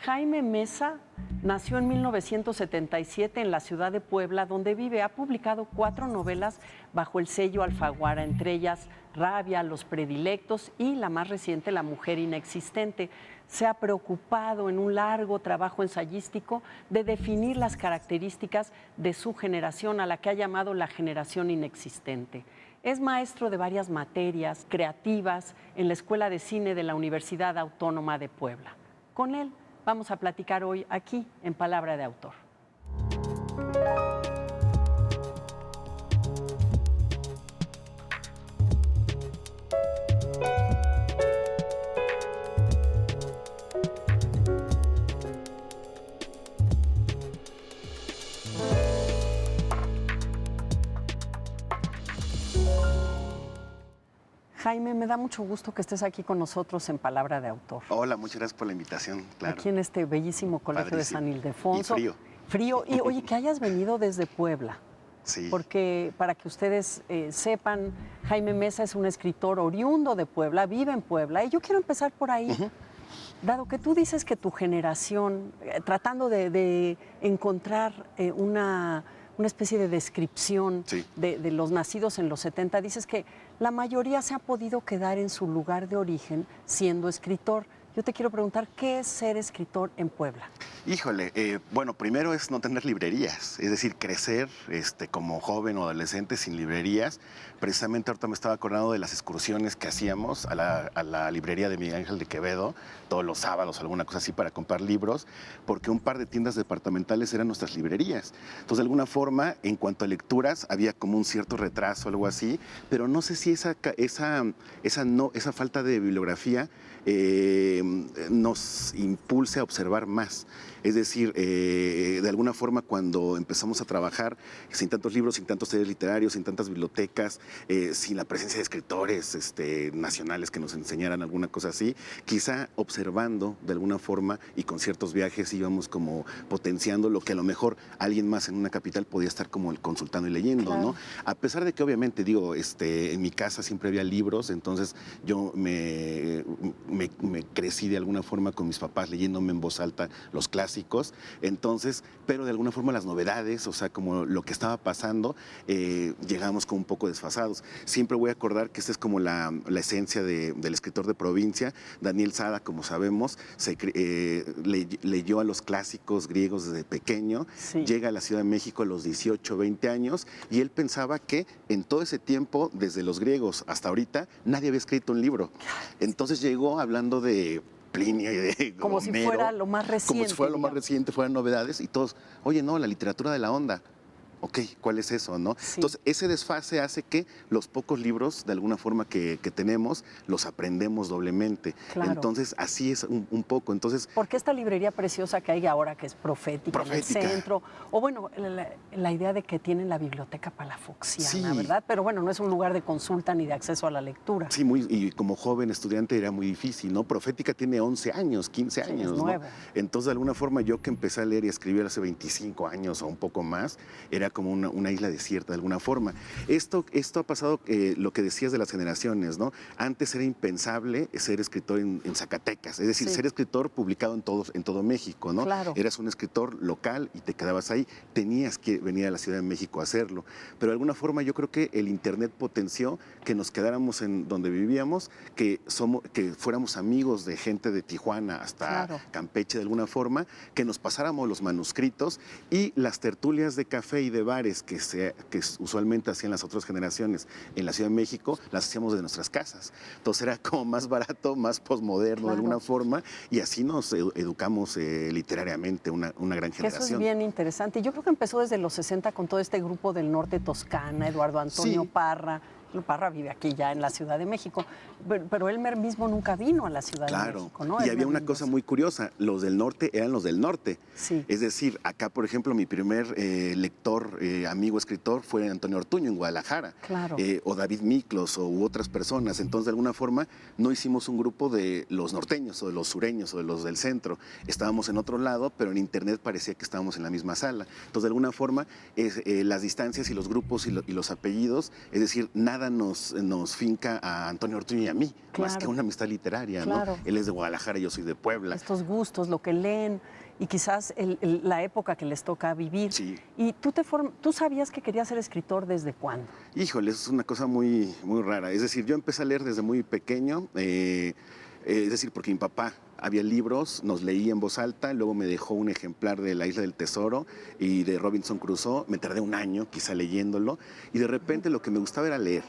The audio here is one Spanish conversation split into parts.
Jaime Mesa nació en 1977 en la ciudad de Puebla, donde vive. Ha publicado 4 novelas bajo el sello Alfaguara, entre ellas Rabia, Los Predilectos y la más reciente, La Mujer Inexistente. Se ha preocupado en un largo trabajo ensayístico de definir las características de su generación, a la que ha llamado la generación inexistente. Es maestro de varias materias creativas en la Escuela de Cine de la Universidad Autónoma de Puebla. Con él vamos a platicar hoy aquí en Palabra de Autor. Jaime, me da mucho gusto que estés aquí con nosotros en Palabra de Autor. Hola, muchas gracias por la invitación. Claro. Aquí en este bellísimo colegio de San Ildefonso. Y frío. Frío. Y oye, que hayas venido desde Puebla. Sí. Porque para que ustedes sepan, Jaime Mesa es un escritor oriundo de Puebla, vive en Puebla. Y yo quiero empezar por ahí. Dado que tú dices que tu generación, tratando de encontrar una especie de descripción de los nacidos en los 70, dices que la mayoría se ha podido quedar en su lugar de origen siendo escritor. Yo te quiero preguntar, ¿qué es ser escritor en Puebla? Híjole, bueno, primero es no tener librerías, es decir, crecer como joven o adolescente sin librerías. Precisamente ahorita me estaba acordando de las excursiones que hacíamos a la librería de Miguel Ángel de Quevedo, todos los sábados, alguna cosa así, para comprar libros, porque un par de tiendas departamentales eran nuestras librerías. Entonces, de alguna forma, en cuanto a lecturas, había como un cierto retraso, algo así, pero no sé si esa falta de bibliografía nos impulse a observar más. Es decir, de alguna forma cuando empezamos a trabajar sin tantos libros, sin tantos talleres literarios, sin tantas bibliotecas, sin la presencia de escritores nacionales que nos enseñaran alguna cosa así, quizá observando de alguna forma y con ciertos viajes íbamos como potenciando lo que a lo mejor alguien más en una capital podía estar como consultando y leyendo, claro, ¿no? A pesar de que obviamente, digo, en mi casa siempre había libros, entonces yo me crecí de alguna forma con mis papás leyéndome en voz alta los clásicos. Entonces, pero de alguna forma las novedades, o sea, como lo que estaba pasando, llegamos como un poco desfasados. Siempre voy a acordar que esta es como la esencia del escritor de provincia. Daniel Sada, como sabemos, leyó a los clásicos griegos desde pequeño, llega a la Ciudad de México a los 18, 20 años, y él pensaba que en todo ese tiempo, desde los griegos hasta ahorita, nadie había escrito un libro. Entonces llegó hablando de Plinio y de como Homero, si fuera lo más reciente. Como si fuera lo más reciente, fueran novedades, y todos, oye, no, la literatura de la onda. Ok, ¿cuál es eso, no? Sí. Entonces, ese desfase hace que los pocos libros, de alguna forma, que tenemos, los aprendemos doblemente. Claro. Entonces, así es un poco. Entonces, porque esta librería preciosa que hay ahora, que es Profética, en el centro, o bueno, la idea de que tienen la biblioteca palafoxiana, ¿verdad? Pero bueno, no es un lugar de consulta ni de acceso a la lectura. Sí, y como joven estudiante era muy difícil, ¿no? Profética tiene 11 años, 15 años, es nuevo. ¿no? Entonces, de alguna forma, yo que empecé a leer y a escribir hace 25 años o un poco más, era como una isla desierta de alguna forma. Esto ha pasado, lo que decías de las generaciones, ¿no? Antes era impensable ser escritor en Zacatecas, es decir, ser escritor publicado en todo México, ¿no? Claro. Eras un escritor local y te quedabas ahí, tenías que venir a la Ciudad de México a hacerlo, pero de alguna forma yo creo que el internet potenció que nos quedáramos en donde vivíamos, que fuéramos amigos de gente de Tijuana hasta Campeche de alguna forma, que nos pasáramos los manuscritos, y las tertulias de café y de bares que usualmente hacían las otras generaciones en la Ciudad de México, las hacíamos de nuestras casas. Entonces era como más barato, más posmoderno de alguna forma, y así nos educamos literariamente una gran generación. Eso es bien interesante. Yo creo que empezó desde los 60 con todo este grupo del norte Toscana, Eduardo Antonio Parra. Parra vive aquí ya en la Ciudad de México, pero él mismo nunca vino a la Ciudad de México, ¿no? Y había una cosa muy curiosa, los del norte eran los del norte. Sí. Es decir, acá, por ejemplo, mi primer lector, amigo, escritor, fue Antonio Ortuño en Guadalajara. Claro. O David Miklos u otras personas. Entonces, de alguna forma, no hicimos un grupo de los norteños o de los sureños o de los del centro. Estábamos en otro lado, pero en internet parecía que estábamos en la misma sala. Entonces, de alguna forma, las distancias y los grupos y los apellidos, es decir, nada nada nos finca a Antonio Ortuño y a mí, más que una amistad literaria, claro. ¿no? Él es de Guadalajara y yo soy de Puebla. Estos gustos, lo que leen y quizás la época que les toca vivir. Sí. ¿Y tú sabías que querías ser escritor desde cuándo? Híjole, es una cosa muy, muy rara. Es decir, yo empecé a leer desde muy pequeño, es decir, porque mi papá había libros, nos leía en voz alta, luego me dejó un ejemplar de La Isla del Tesoro y de Robinson Crusoe, me tardé un año quizá leyéndolo, y de repente lo que me gustaba era leer.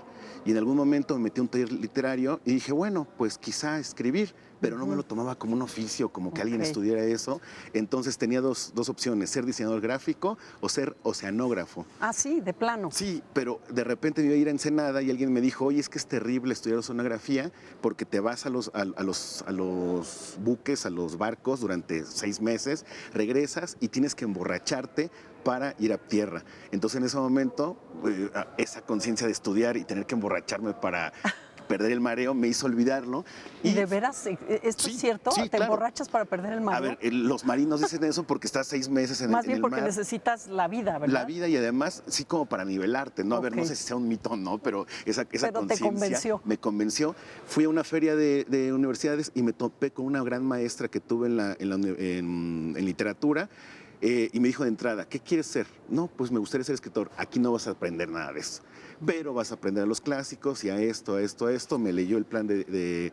Y en algún momento me metí a un taller literario y dije, bueno, pues quizá escribir, pero no me lo tomaba como un oficio, como que alguien estudiara eso. Entonces tenía dos opciones, ser diseñador gráfico o ser oceanógrafo. Ah, sí, de plano. Sí, pero de repente me iba a ir a Ensenada y alguien me dijo, oye, es que es terrible estudiar oceanografía porque te vas a los buques, a los barcos durante 6 meses, regresas y tienes que emborracharte para ir a tierra. Entonces en ese momento, esa conciencia de estudiar y tener que emborracharme para perder el mareo me hizo olvidarlo. ¿Y de veras esto es cierto? Sí, ¿Te claro. emborrachas para perder el mareo? A ver, los marinos dicen eso porque estás 6 meses en el mar. Más bien porque necesitas la vida, ¿verdad? La vida y además, sí, como para nivelarte, ¿no? A ver, no sé si sea un mito o no, pero esa conciencia me convenció. Fui a una feria de universidades y me topé con una gran maestra que tuve en literatura. Y me dijo de entrada, ¿qué quieres ser? No, pues me gustaría ser escritor. Aquí no vas a aprender nada de eso, pero vas a aprender a los clásicos y a esto, a esto, a esto. Me leyó el plan de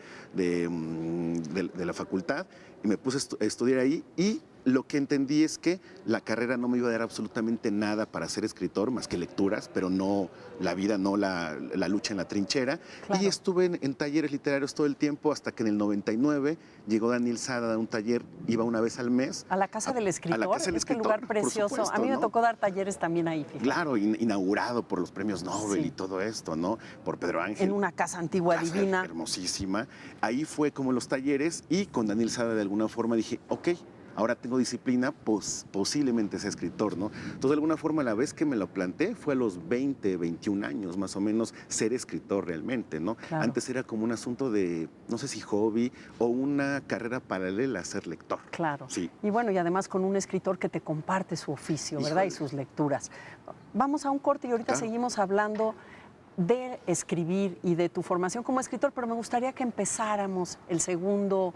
la facultad y me puse a estudiar ahí, y lo que entendí es que la carrera no me iba a dar absolutamente nada para ser escritor, más que lecturas, pero no la vida, no la lucha en la trinchera. Claro. Y estuve en talleres literarios todo el tiempo hasta que en el 99 llegó Daniel Sada a un taller, iba una vez al mes. ¿A la Casa del Escritor? A la Casa del Escritor, lugar precioso. Supuesto, a mí me ¿no? tocó dar talleres también ahí, fíjate. Claro, inaugurado por los premios Nobel y todo esto, ¿no? Por Pedro Ángel. En una casa antigua divina. Hermosísima. Ahí fue como los talleres, y con Daniel Sada de alguna forma dije, ok, ahora tengo disciplina, pues posiblemente sea escritor, ¿no? Entonces, de alguna forma, la vez que me lo planteé fue a los 20, 21 años, más o menos, ser escritor realmente, ¿no? Claro. Antes era como un asunto de, no sé si hobby o una carrera paralela a ser lector. Claro. Sí. Y bueno, y además con un escritor que te comparte su oficio, ¿verdad? Y sus lecturas. Vamos a un corte y ahorita seguimos hablando de escribir y de tu formación como escritor, pero me gustaría que empezáramos el segundo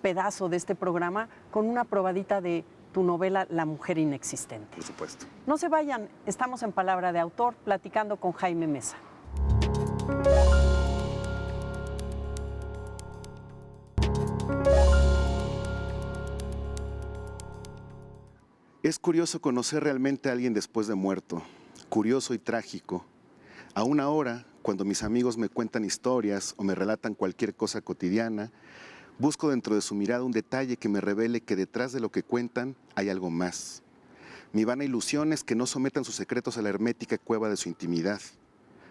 pedazo de este programa con una probadita de tu novela La mujer inexistente. Por supuesto. No se vayan, estamos en Palabra de Autor platicando con Jaime Mesa. Es curioso conocer realmente a alguien después de muerto, curioso y trágico. Aún ahora, cuando mis amigos me cuentan historias o me relatan cualquier cosa cotidiana, busco dentro de su mirada un detalle que me revele que detrás de lo que cuentan hay algo más. Mi vana ilusión es que no sometan sus secretos a la hermética cueva de su intimidad.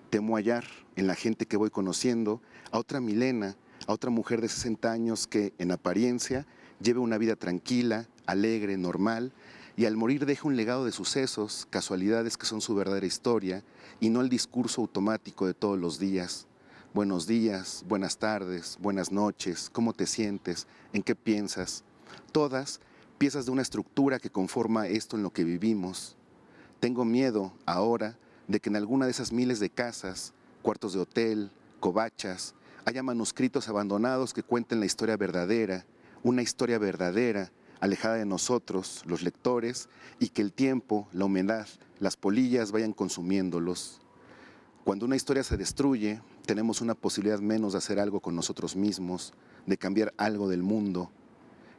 Temo hallar en la gente que voy conociendo a otra Milena, a otra mujer de 60 años que, en apariencia, lleve una vida tranquila, alegre, normal, y al morir deja un legado de sucesos, casualidades que son su verdadera historia, y no el discurso automático de todos los días. Buenos días, buenas tardes, buenas noches, ¿cómo te sientes? ¿En qué piensas? Todas piezas de una estructura que conforma esto en lo que vivimos. Tengo miedo, ahora, de que en alguna de esas miles de casas, cuartos de hotel, covachas, haya manuscritos abandonados que cuenten la historia verdadera, una historia verdadera, alejada de nosotros, los lectores, y que el tiempo, la humedad, las polillas vayan consumiéndolos. Cuando una historia se destruye, tenemos una posibilidad menos de hacer algo con nosotros mismos, de cambiar algo del mundo.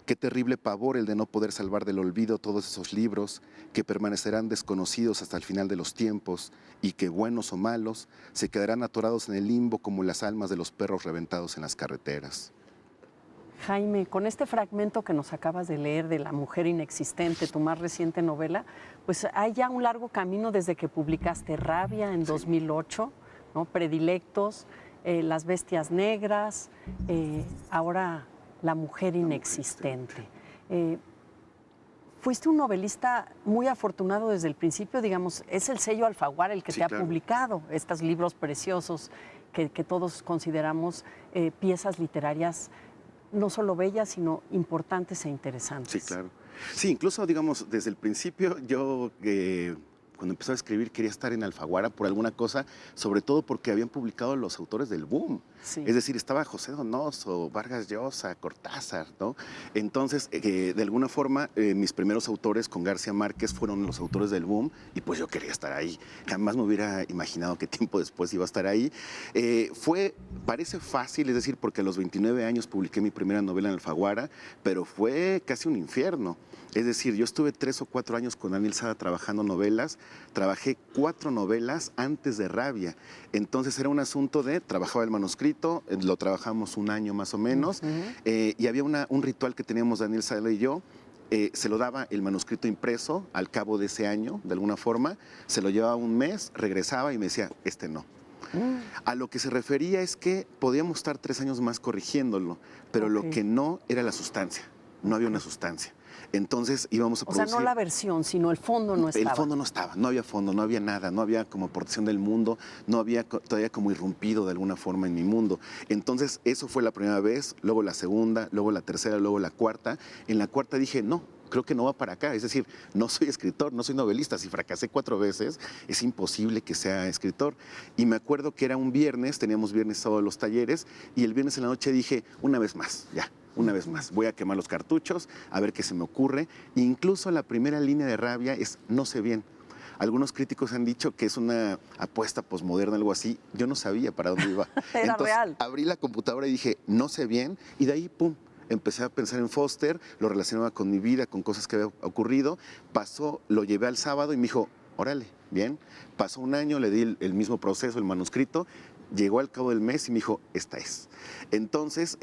Qué terrible pavor el de no poder salvar del olvido todos esos libros que permanecerán desconocidos hasta el final de los tiempos y que, buenos o malos, se quedarán atorados en el limbo como las almas de los perros reventados en las carreteras. Jaime, con este fragmento que nos acabas de leer de La mujer inexistente, tu más reciente novela, pues hay ya un largo camino desde que publicaste Rabia en 2008, ¿no? Predilectos, Las bestias negras, ahora La mujer inexistente. Fuiste un novelista muy afortunado desde el principio, digamos, es el sello Alfaguara el que te ha publicado estos libros preciosos que todos consideramos piezas literarias no solo bellas, sino importantes e interesantes. Sí, claro. Sí, incluso, digamos, desde el principio yo cuando empezó a escribir quería estar en Alfaguara por alguna cosa, sobre todo porque habían publicado los autores del boom. Sí. Es decir, estaba José Donoso, Vargas Llosa, Cortázar, ¿no? Entonces, de alguna forma, mis primeros autores con García Márquez fueron los autores del boom y pues yo quería estar ahí. Jamás me hubiera imaginado que tiempo después iba a estar ahí. Parece fácil, es decir, porque a los 29 años publiqué mi primera novela en Alfaguara, pero fue casi un infierno. Es decir, yo estuve 3 o 4 años con Daniel Sada trabajando novelas, trabajé 4 novelas antes de Rabia. Entonces era un asunto de, trabajaba el manuscrito, lo trabajamos un año más o menos, y había un ritual que teníamos Daniel Sada y yo. Se lo daba el manuscrito impreso al cabo de ese año, de alguna forma, se lo llevaba un mes, regresaba y me decía, este no. A lo que se refería es que podíamos estar 3 años más corrigiéndolo, pero lo que no era la sustancia, no había una sustancia. Entonces íbamos a producir... O sea, no la versión, sino el fondo no estaba. El fondo no estaba, no había fondo, no había nada, no había como porción del mundo, no había todavía como irrumpido de alguna forma en mi mundo. Entonces eso fue la primera vez, luego la segunda, luego la tercera, luego la cuarta. En la cuarta dije, no, creo que no va para acá. Es decir, no soy escritor, no soy novelista. Si fracasé 4 veces, es imposible que sea escritor. Y me acuerdo que era un viernes, teníamos viernes todos los talleres, y el viernes en la noche dije, una vez más, ya. Una vez más, voy a quemar los cartuchos, a ver qué se me ocurre. Incluso la primera línea de Rabia es no sé bien. Algunos críticos han dicho que es una apuesta posmoderna, algo así. Yo no sabía para dónde iba. Era Entonces, real. abrí la computadora y dije, no sé bien, y de ahí, pum, empecé a pensar en Foster, lo relacionaba con mi vida, con cosas que había ocurrido. Pasó, lo llevé al sábado y me dijo, órale, bien. Pasó un año, le di el mismo proceso, el manuscrito. Llegó al cabo del mes y me dijo, esta es. Entonces,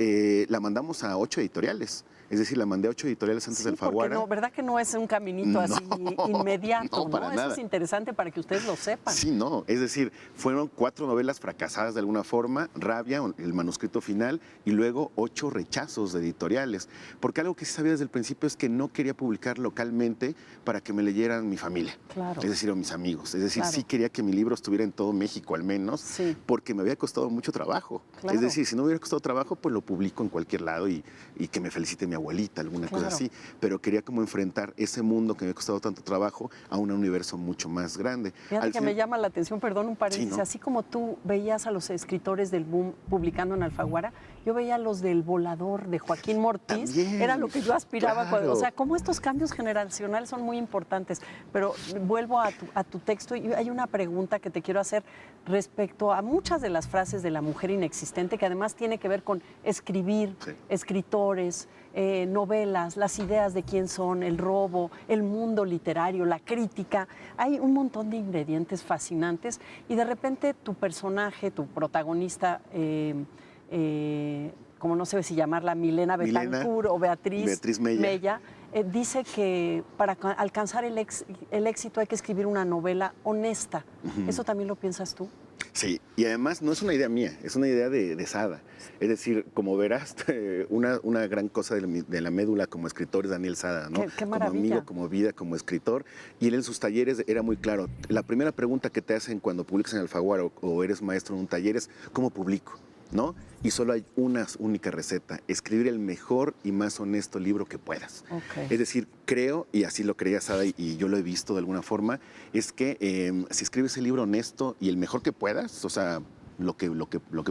la mandamos a 8 editoriales. Es decir, la mandé a 8 editoriales antes del Alfaguara. No, ¿verdad que no es un caminito así inmediato? No, para nada. Eso es interesante para que ustedes lo sepan. Sí, no. Es decir, fueron 4 novelas fracasadas de alguna forma, Rabia, el manuscrito final, y luego 8 rechazos de editoriales. Porque algo que sí sabía desde el principio es que no quería publicar localmente para que me leyeran mi familia. Claro. Es decir, o mis amigos. Es decir, Claro. sí quería que mi libro estuviera en todo México al menos, Sí. porque me había costado mucho trabajo. Claro. Es decir, si no me hubiera costado trabajo, pues lo publico en cualquier lado y que me felicite mi abuelita, alguna cosa así. Pero quería como enfrentar ese mundo que me había costado tanto trabajo a un universo mucho más grande. Fíjate que me llama la atención, perdón, un paréntesis, Sí, ¿no? así como tú veías a los escritores del boom publicando en Alfaguara, yo veía a los del Volador de Joaquín Mortiz, También, era lo que yo aspiraba. claro. O sea, cómo estos cambios generacionales son muy importantes. Pero vuelvo a tu texto y hay una pregunta que te quiero hacer respecto a muchas de las frases de La mujer inexistente, que además tiene que ver con escribir, Sí. escritores, novelas, las ideas de quién son, el robo, el mundo literario, la crítica. Hay un montón de ingredientes fascinantes y de repente tu personaje, tu protagonista, como no sé si llamarla Milena Betancourt o Beatriz Mella, dice que para alcanzar el éxito hay que escribir una novela honesta. ¿Eso también lo piensas tú? Sí, y además no es una idea mía, es una idea de Sada. Es decir, como verás, una gran cosa de la médula como escritor es Daniel Sada, ¿no? Qué como maravilla. amigo, como vida, como escritor. Y él en sus talleres era muy claro. La primera pregunta que te hacen cuando publicas en Alfaguara o eres maestro en un taller es, ¿cómo publico? ¿No? Y solo hay una única receta, escribir el mejor y más honesto libro que puedas. Okay. Es decir, creo, y así lo creía Sada y yo lo he visto de alguna forma, es que si escribes el libro honesto y el mejor que puedas, o sea, lo que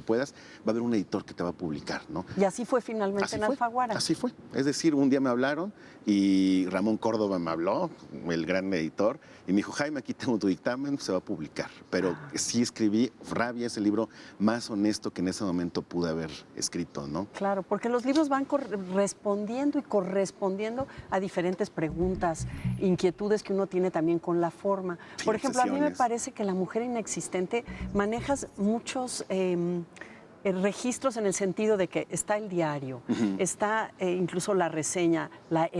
puedas, va a haber un editor que te va a publicar, ¿no? Y así fue finalmente Así en fue, Alfaguara. Así fue. Es decir, un día me hablaron y Ramón Córdoba me habló, el gran editor, y me dijo, Jaime, aquí tengo tu dictamen, se va a publicar. Pero sí escribí Rabia, es el libro más honesto que en ese momento pude haber escrito, ¿no? Claro, porque los libros van respondiendo y correspondiendo a diferentes preguntas, inquietudes que uno tiene también con la forma. Sí, Por ejemplo, a mí me obsesiones. parece que La mujer inexistente manejas muchos registros en el sentido de que está el diario, está incluso la reseña, la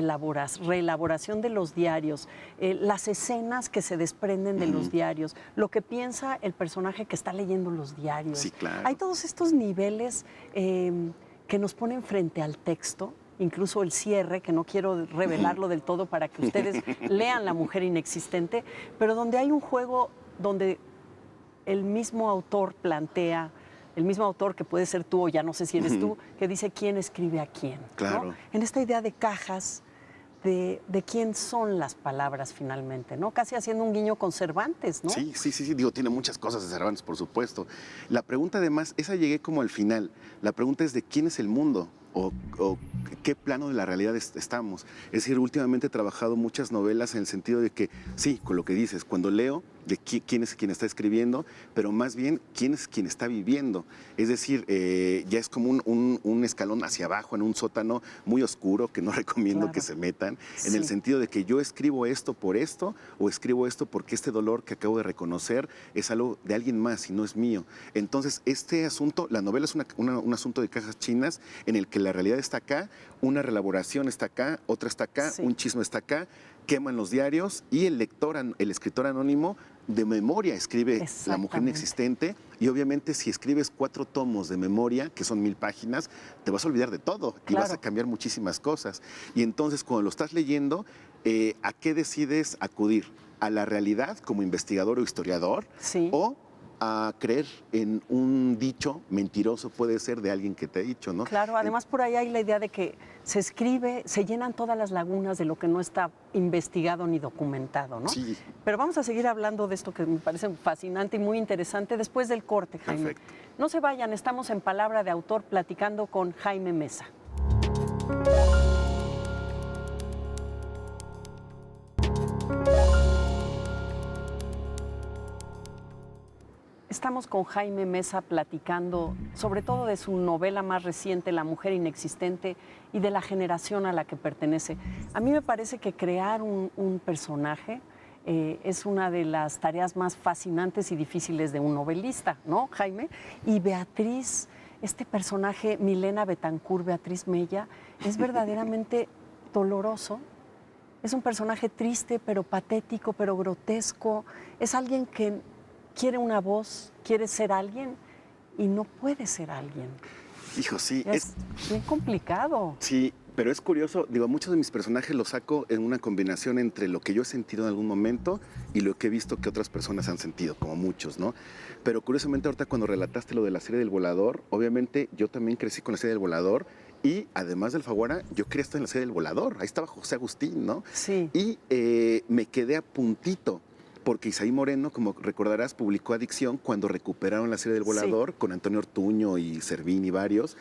reelaboración de los diarios, las escenas que se desprenden de los diarios, lo que piensa el personaje que está leyendo los diarios. Sí, claro. Hay todos estos niveles que nos ponen frente al texto, incluso el cierre, que no quiero revelarlo del todo para que ustedes lean La mujer inexistente, pero donde hay un juego donde el mismo autor plantea, el mismo autor que puede ser tú o ya no sé si eres tú, que dice quién escribe a quién. Claro. ¿no? En esta idea de cajas, de quién son las palabras finalmente, ¿no? Casi haciendo un guiño con Cervantes, ¿no? Sí, sí, sí, sí, digo, tiene muchas cosas de Cervantes, por supuesto. La pregunta además, esa llegué como al final, la pregunta es de quién es el mundo o qué plano de la realidad estamos. Es decir, últimamente he trabajado muchas novelas en el sentido de que, sí, con lo que dices, cuando leo de quién es quien está escribiendo, pero más bien quién es quien está viviendo. Es decir, ya es como un escalón hacia abajo, en un sótano muy oscuro que no recomiendo Claro. que se metan, Sí. en el sentido de que yo escribo esto por esto o escribo esto porque este dolor que acabo de reconocer es algo de alguien más y no es mío. Entonces, este asunto, la novela es un asunto de cajas chinas en el que la realidad está acá, una reelaboración está acá, otra está acá, Sí. un chisme está acá, queman los diarios y el lector, el escritor anónimo, de memoria escribe La mujer inexistente, y obviamente si escribes 4 tomos de memoria, que son 1000 páginas, te vas a olvidar de todo y vas a cambiar muchísimas cosas. Y entonces cuando lo estás leyendo, ¿a qué decides acudir? ¿A la realidad como investigador o historiador? Sí. ¿O a creer en un dicho mentiroso, puede ser, de alguien que te ha dicho, ¿no? Claro, además por ahí hay la idea de que se escribe, se llenan todas las lagunas de lo que no está investigado ni documentado, ¿no? Sí. Pero vamos a seguir hablando de esto que me parece fascinante y muy interesante después del corte, Jaime. Perfecto. No se vayan, estamos en Palabra de Autor platicando con Jaime Mesa. Estamos con Jaime Mesa platicando sobre todo de su novela más reciente, La mujer inexistente, y de la generación a la que pertenece. A mí me parece que crear un personaje es una de las tareas más fascinantes y difíciles de un novelista, ¿no, Jaime? Y Beatriz, este personaje, Milena Betancourt, Beatriz Mella, es verdaderamente doloroso. Es un personaje triste, pero patético, pero grotesco. Es alguien que quiere una voz, quiere ser alguien y no puede ser alguien. Hijo, sí. Es bien complicado. Sí, pero es curioso. Digo, muchos de mis personajes los saco en una combinación entre lo que yo he sentido en algún momento y lo que he visto que otras personas han sentido, como muchos, ¿no? Pero curiosamente ahorita cuando relataste lo de la serie del Volador, obviamente yo también crecí con la serie del Volador y además del Alfaguara, yo quería estar en la serie del Volador. Ahí estaba José Agustín, ¿no? Sí. Y me quedé a puntito, porque Isaí Moreno, como recordarás, publicó Adicción cuando recuperaron la serie del Volador, sí, con Antonio Ortuño y Servín y varios,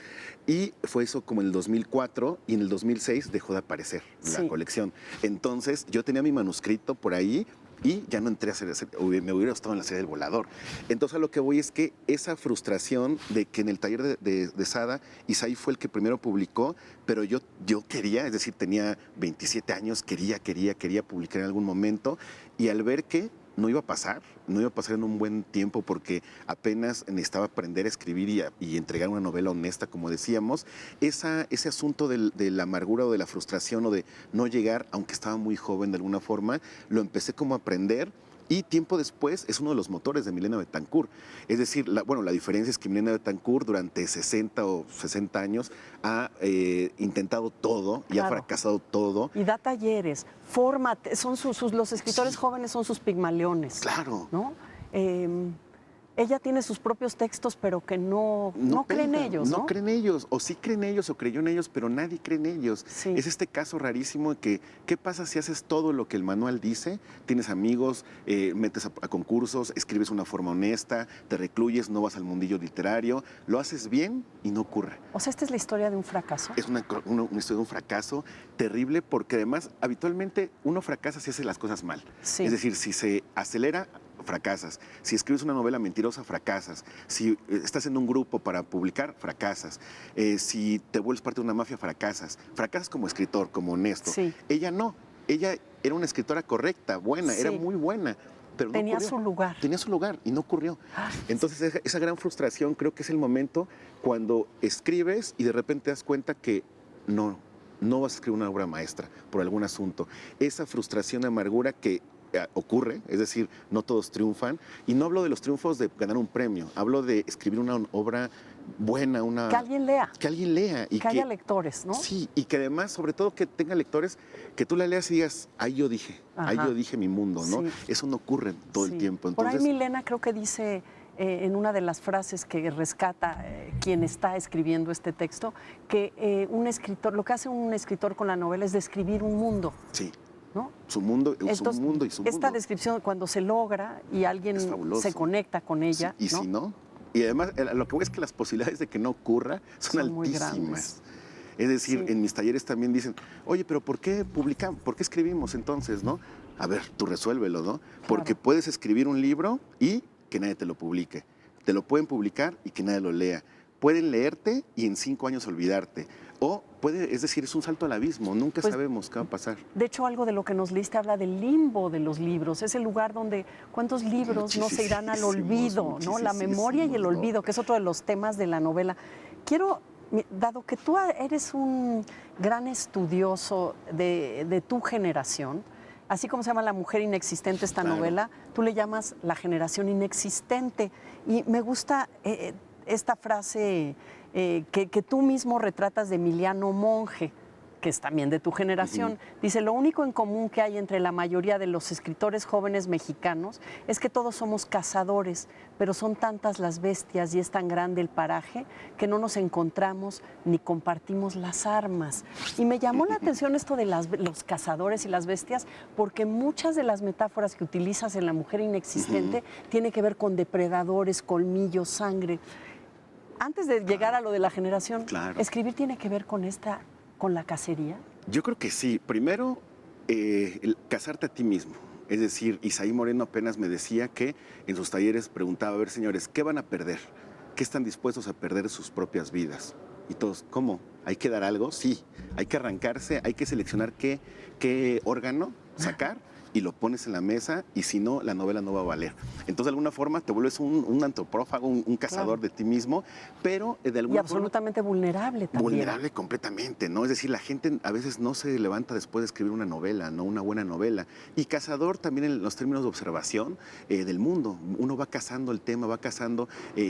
y fue eso como en el 2004, y en el 2006 dejó de aparecer en la colección. Entonces yo tenía mi manuscrito por ahí y ya no entré a hacer, me hubiera estado en la serie del Volador. Entonces a lo que voy es que esa frustración de que en el taller de Sada, Isaí fue el que primero publicó, pero yo quería, es decir, tenía 27 años, quería publicar en algún momento, y al ver que no iba a pasar en un buen tiempo porque apenas necesitaba aprender a escribir y entregar una novela honesta, como decíamos, ese asunto de la amargura o de la frustración o de no llegar, aunque estaba muy joven de alguna forma, lo empecé como a aprender. Y tiempo después es uno de los motores de Milena Betancourt. Es decir, la diferencia es que Milena Betancourt durante 60 o 60 años ha intentado todo y ha fracasado todo. Y da talleres, forma, son los escritores jóvenes son sus pigmaleones. Claro. ¿No? Ella tiene sus propios textos, pero que no creen ellos, ¿no? No creen ellos, o sí creen ellos, o creyó en ellos, pero nadie cree en ellos. Sí. Es este caso rarísimo de que, ¿qué pasa si haces todo lo que el manual dice? Tienes amigos, metes a concursos, escribes una forma honesta, te recluyes, no vas al mundillo literario, lo haces bien y no ocurre. O sea, ¿esta es la historia de un fracaso? Es una historia de un fracaso terrible porque además habitualmente uno fracasa si hace las cosas mal. Sí. Es decir, si se acelera, fracasas. Si escribes una novela mentirosa, fracasas. Si estás en un grupo para publicar, fracasas. Si te vuelves parte de una mafia, fracasas. Fracasas como escritor, como honesto. Sí. Ella no. Ella era una escritora correcta, buena, sí, era muy buena. Pero tenía no su lugar. Tenía su lugar y no ocurrió. Entonces esa gran frustración creo que es el momento cuando escribes y de repente te das cuenta que no vas a escribir una obra maestra por algún asunto. Esa frustración, amargura que ocurre, es decir, no todos triunfan, y no hablo de los triunfos de ganar un premio, hablo de escribir una obra buena, que alguien lea. Que alguien lea. Y que haya lectores, ¿no? Sí, y que además, sobre todo, que tenga lectores, que tú la leas y digas, ahí yo dije mi mundo, ¿no? Sí. Eso no ocurre todo el tiempo. Entonces, por ahí Milena creo que dice, en una de las frases que rescata quien está escribiendo este texto, que un escritor, lo que hace un escritor con la novela es describir un mundo. Sí. ¿No? Su mundo, Entonces, su mundo y su mundo. Esta descripción, cuando se logra y alguien se conecta con ella. Sí, y si no, y además lo que voy es que las posibilidades de que no ocurra son altísimas. Es decir, en mis talleres también dicen, oye, pero ¿por qué publicamos? ¿Por qué escribimos entonces, no? A ver, tú resuélvelo, ¿no? Claro. Porque puedes escribir un libro y que nadie te lo publique. Te lo pueden publicar y que nadie lo lea. Pueden leerte y en 5 años olvidarte. O puede, es decir, es un salto al abismo, nunca sabemos qué va a pasar. De hecho, algo de lo que nos leíste habla del limbo de los libros, es el lugar donde cuántos libros no se irán al olvido, ¿no? La memoria y el olvido, que es otro de los temas de la novela. Quiero, dado que tú eres un gran estudioso de tu generación, así como se llama La mujer inexistente esta novela, tú le llamas la generación inexistente. Y me gusta esta frase que tú mismo retratas de Emiliano Monge, que es también de tu generación. Dice, lo único en común que hay entre la mayoría de los escritores jóvenes mexicanos es que todos somos cazadores, pero son tantas las bestias y es tan grande el paraje que no nos encontramos ni compartimos las armas. Y me llamó la atención esto de los cazadores y las bestias, porque muchas de las metáforas que utilizas en La mujer inexistente tienen que ver con depredadores, colmillos, sangre. Antes de llegar a lo de la generación, ¿escribir tiene que ver con la cacería? Yo creo que sí. Primero, casarte a ti mismo. Es decir, Isaí Moreno apenas me decía que en sus talleres preguntaba, a ver, señores, ¿qué van a perder? ¿Qué están dispuestos a perder de sus propias vidas? Y todos, ¿cómo? ¿Hay que dar algo? Sí. Hay que arrancarse, hay que seleccionar qué órgano sacar y lo pones en la mesa, y si no, la novela no va a valer. Entonces, de alguna forma, te vuelves un antropófago, un cazador de ti mismo, pero de alguna forma... Y absolutamente vulnerable también. Vulnerable completamente, ¿no? Es decir, la gente a veces no se levanta después de escribir una novela, ¿no? Una buena novela. Y cazador también en los términos de observación del mundo. Uno va cazando el tema, va cazando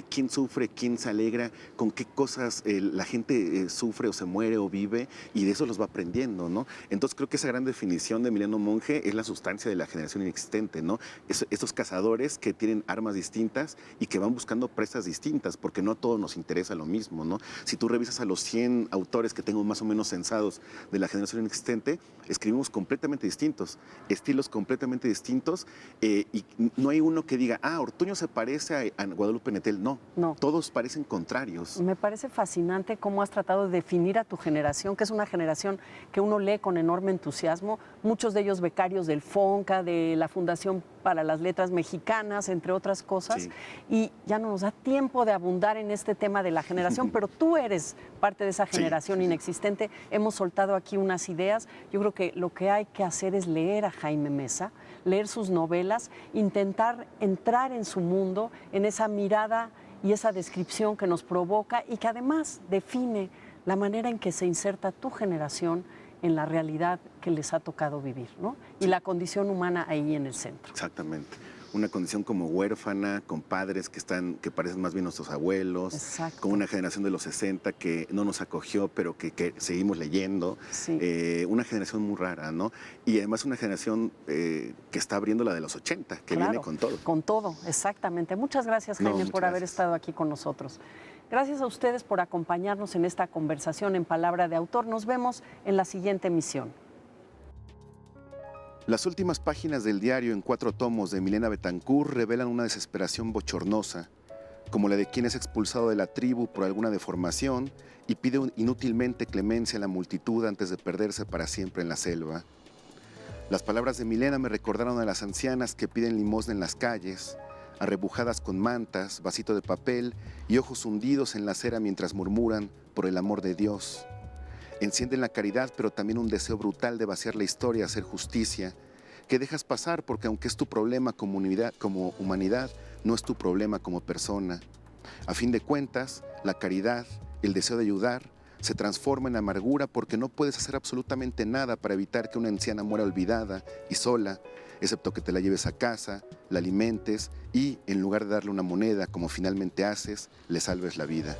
quién sufre, quién se alegra, con qué cosas la gente sufre o se muere o vive, y de eso los va aprendiendo, ¿no? Entonces, creo que esa gran definición de Emiliano Monge es la sustancia de la generación inexistente, ¿no? Estos cazadores que tienen armas distintas y que van buscando presas distintas, porque no a todos nos interesa lo mismo, ¿no? Si tú revisas a los 100 autores que tengo más o menos censados de la generación inexistente, escribimos completamente distintos, estilos completamente distintos, y no hay uno que diga, Ortuño se parece a Guadalupe Nettel. No, todos parecen contrarios. Me parece fascinante cómo has tratado de definir a tu generación, que es una generación que uno lee con enorme entusiasmo, muchos de ellos becarios del FONCA, de la Fundación para las Letras Mexicanas, entre otras cosas, y ya no nos da tiempo de abundar en este tema de la generación, pero tú eres parte de esa generación inexistente. Hemos soltado aquí unas ideas. Yo creo que lo que hay que hacer es leer a Jaime Mesa, leer sus novelas, intentar entrar en su mundo, en esa mirada y esa descripción que nos provoca y que además define la manera en que se inserta tu generación en la realidad que les ha tocado vivir, ¿no? Y la condición humana ahí en el centro. Exactamente. Una condición como huérfana, con padres que parecen más bien nuestros abuelos. Exacto. Con una generación de los 60 que no nos acogió, pero que seguimos leyendo. Sí. Una generación muy rara, ¿no? Y además una generación que está abriendo la de los 80, que viene con todo. Con todo, exactamente. Muchas gracias, Jaime, por haber estado aquí con nosotros. Gracias a ustedes por acompañarnos en esta conversación en Palabra de Autor. Nos vemos en la siguiente emisión. Las últimas páginas del diario en 4 tomos de Milena Betancourt revelan una desesperación bochornosa, como la de quien es expulsado de la tribu por alguna deformación y pide inútilmente clemencia a la multitud antes de perderse para siempre en la selva. Las palabras de Milena me recordaron a las ancianas que piden limosna en las calles, arrebujadas con mantas, vasito de papel y ojos hundidos en la acera mientras murmuran por el amor de Dios. Encienden la caridad, pero también un deseo brutal de vaciar la historia, hacer justicia, que dejas pasar porque aunque es tu problema como humanidad, no es tu problema como persona. A fin de cuentas, la caridad, el deseo de ayudar, se transforma en amargura porque no puedes hacer absolutamente nada para evitar que una anciana muera olvidada y sola, excepto que te la lleves a casa, la alimentes y, en lugar de darle una moneda como finalmente haces, le salves la vida.